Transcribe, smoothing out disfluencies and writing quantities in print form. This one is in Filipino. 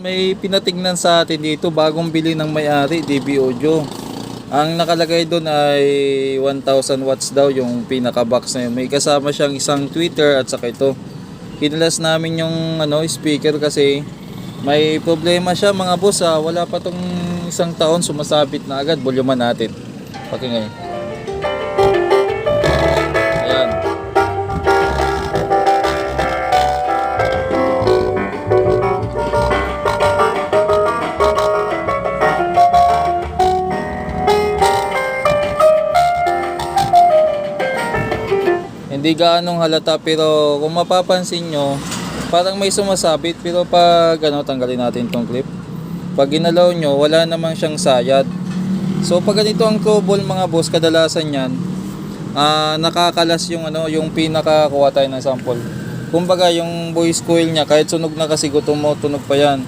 May pinatignan sa atin dito, bagong bili ng may-ari, DB Audio. Ang nakalagay doon ay 1000 watts daw yung pinaka-box na yun. May kasama siyang isang tweeter at saka ito. Kinalas namin yung speaker kasi may problema siya mga boss. Wala pa tong isang taon, sumasabit na agad. Volume natin. Pakinggan. Ayan. Hindi gaanong halata pero kung mapapansin nyo, parang may sumasabit pero pag tanggalin natin tong clip. Pag ginalaw nyo, wala namang siyang sayad. So pag ganito ang trouble mga boss, kadalasan yan, nakakalas yung pinakakuha tayo ng sample. Kumbaga yung voice coil niya, kahit sunog na kasi tumutunog pa yan.